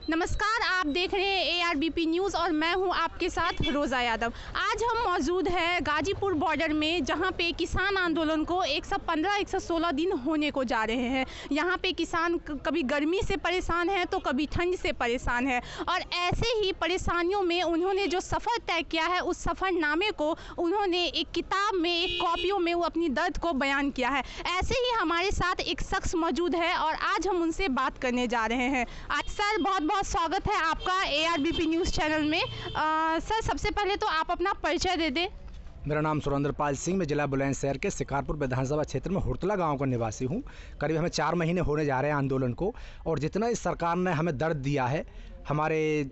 नमस्कार, आप देख रहे हैं ARBP न्यूज़ और मैं हूं आपके साथ रोज़ा यादव। आज हम मौजूद हैं गाजीपुर बॉर्डर में, जहां पे किसान आंदोलन को 115-116 दिन होने को जा रहे हैं। यहां पे किसान कभी गर्मी से परेशान है तो कभी ठंड से परेशान है, और ऐसे ही परेशानियों में उन्होंने जो सफ़र तय किया है, उस सफ़रनामे को उन्होंने एक किताब में, एक कॉपियों में वो अपनी दर्द को बयान किया है। ऐसे ही हमारे साथ एक शख्स मौजूद है और आज हम उनसे बात करने जा रहे हैं। आज सर, बहुत बहुत स्वागत है आपका ARBP न्यूज़ चैनल में। सर, सबसे पहले तो आप अपना परिचय दे दें। मेरा नाम सुरेंद्रपाल सिंह, मैं जिला बुलंदशहर के शिकारपुर विधानसभा क्षेत्र में हुरतला गांव का निवासी हूं। करीब हमें 4 महीने होने जा रहे हैं आंदोलन को, और जितना इस सरकार ने हमें दर्द दिया है, हमारे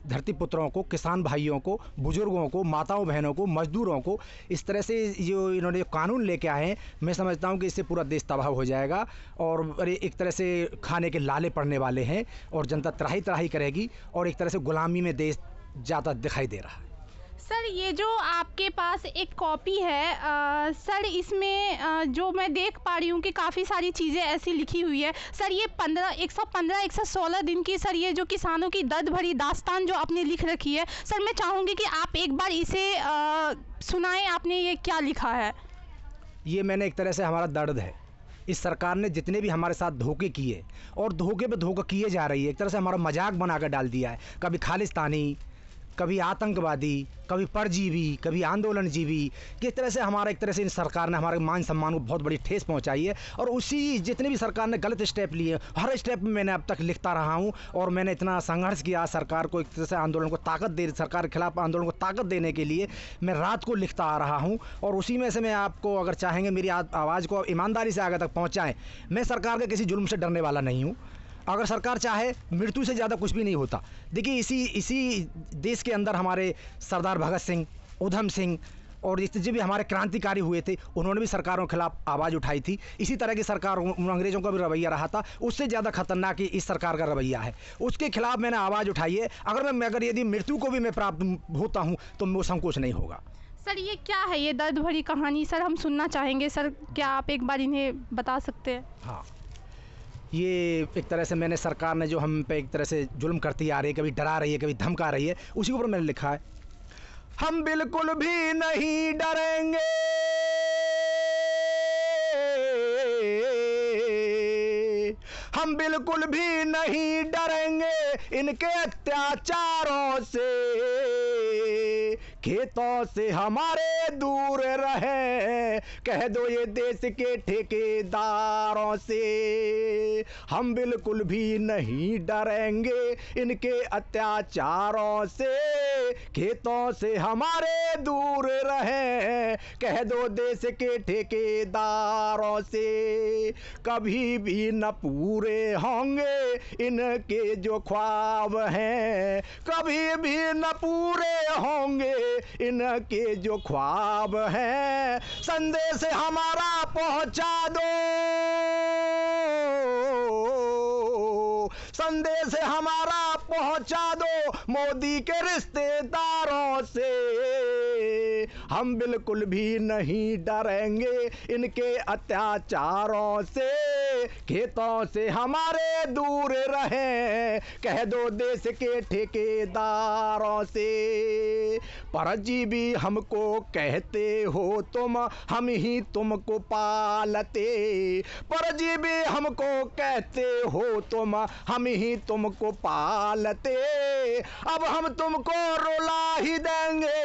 धरती पुत्रों को, किसान भाइयों को, बुजुर्गों को, माताओं बहनों को, मजदूरों को, इस तरह से जो इन्होंने कानून लेके आए हैं, मैं समझता हूं कि इससे पूरा देश तबाह हो जाएगा। और एक तरह से खाने के लाले पड़ने वाले हैं और जनता त्राही त्राही करेगी, और एक तरह से गुलामी में देश ज़्यादा दिखाई दे रहा है। सर, ये जो आपके पास एक कॉपी है, सर, इसमें जो मैं देख पा रही हूँ कि काफ़ी सारी चीज़ें ऐसी लिखी हुई है। सर, ये 116 दिन की, सर, ये जो किसानों की दर्द भरी दास्तान जो आपने लिख रखी है, सर, मैं चाहूँगी कि आप एक बार इसे सुनाएं। आपने ये क्या लिखा है? ये मैंने एक तरह से हमारा दर्द है। इस सरकार ने जितने भी हमारे साथ धोखे किए और धोखे पे धोखा किए जा रही है, एक तरह से हमारा मजाक बना कर डाल दिया है। कभी खालिस्तानी, कभी आतंकवादी, कभी परजीवी, कभी आंदोलन जीवी, किस तरह से हमारा, एक तरह से इन सरकार ने हमारे मान सम्मान को बहुत बड़ी ठेस पहुंचाई है। और उसी जितने भी सरकार ने गलत स्टेप लिए, हर स्टेप में मैंने अब तक लिखता रहा हूं, और मैंने इतना संघर्ष किया सरकार को, एक तरह से आंदोलन को ताकत दे, सरकार के खिलाफ आंदोलन को ताकत देने के लिए मैं रात को लिखता आ रहा हूँ। और उसी में से मैं आपको, अगर चाहेंगे मेरी आवाज़ को ईमानदारी से आगे तक पहुँचाएँ, मैं सरकार के किसी जुल्म से डरने वाला नहीं हूँ। अगर सरकार चाहे, मृत्यु से ज़्यादा कुछ भी नहीं होता। देखिए, इसी देश के अंदर हमारे सरदार भगत सिंह, उधम सिंह और जितने भी हमारे क्रांतिकारी हुए थे, उन्होंने भी सरकारों के खिलाफ आवाज़ उठाई थी। इसी तरह की सरकार, अंग्रेज़ों का भी रवैया रहा था, उससे ज़्यादा खतरनाक इस सरकार का रवैया है। उसके खिलाफ मैंने आवाज़ उठाई है। अगर यदि मृत्यु को भी मैं प्राप्त होता हूँ तो वो संकोच नहीं होगा। सर, ये क्या है, ये दर्द भरी कहानी? सर, हम सुनना चाहेंगे। सर, क्या आप एक बार इन्हें बता सकते हैं? हाँ, ये एक तरह से मैंने, सरकार ने जो हम पे एक तरह से जुल्म करती आ रही है, कभी डरा रही है, कभी धमका रही है, उसी के ऊपर मैंने लिखा है। हम बिल्कुल भी नहीं डरेंगे, हम बिल्कुल भी नहीं डरेंगे इनके अत्याचारों से। खेतों से हमारे दूर रहे, कह दो ये देश के ठेकेदारों से। हम बिल्कुल भी नहीं डरेंगे इनके अत्याचारों से। खेतों से हमारे दूर रहे, कह दो देश के ठेकेदारों से। कभी भी न पूरे होंगे इनके जो ख्वाब हैं, कभी भी न पूरे होंगे इनके जो ख्वाब हैं। संदेश हमारा पहुंचा दो, संदेश हमारा पहुंचा दो मोदी के रिश्तेदारों से। हम बिल्कुल भी नहीं डरेंगे इनके अत्याचारों से। खेतों से हमारे दूर रहे, कह दो देश के ठेकेदारों से। परजीवी हमको कहते हो तुम, हम ही तुमको पालते। परजीवी हमको कहते हो तुम, हम ही तुमको पालते। अब हम तुमको रुला ही देंगे,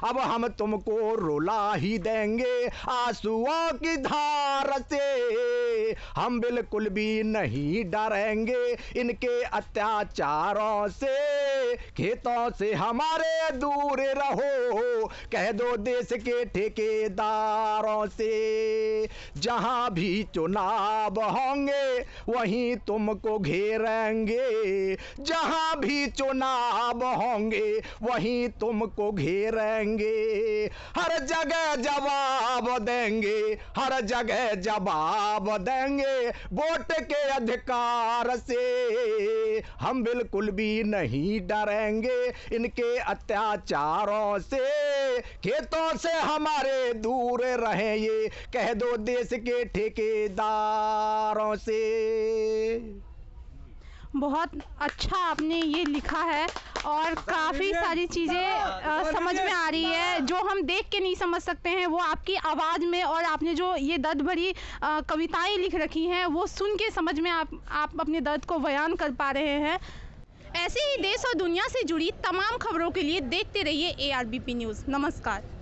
अब हम तुमको रुला ही देंगे आंसुओं की धार से। हम बिल्कुल भी नहीं डरेंगे इनके अत्याचारों से। खेतों से हमारे दूर रहो, कह दो देश के ठेकेदारों से। जहां भी चुनाव होंगे वहीं तुमको घेरेंगे, जहां भी चुनाव होंगे वहीं तुमको घेरेंगे। हर जगह जवाब देंगे, हर जगह जवाब देंगे वोट के अधिकार से। हम बिल्कुल भी नहीं डरेंगे इनके अत्याचारों से। खेतों से हमारे दूर रहें, ये कह दो देश के ठेकेदारों से। बहुत अच्छा आपने ये लिखा है और काफ़ी सारी चीज़ें समझ में आ रही है जो हम देख के नहीं समझ सकते हैं, वो आपकी आवाज़ में और आपने जो ये दर्द भरी कविताएं लिख रखी हैं वो सुन के समझ में आप अपने दर्द को बयान कर पा रहे हैं। ऐसे ही देश और दुनिया से जुड़ी तमाम खबरों के लिए देखते रहिए ARBP न्यूज़। नमस्कार।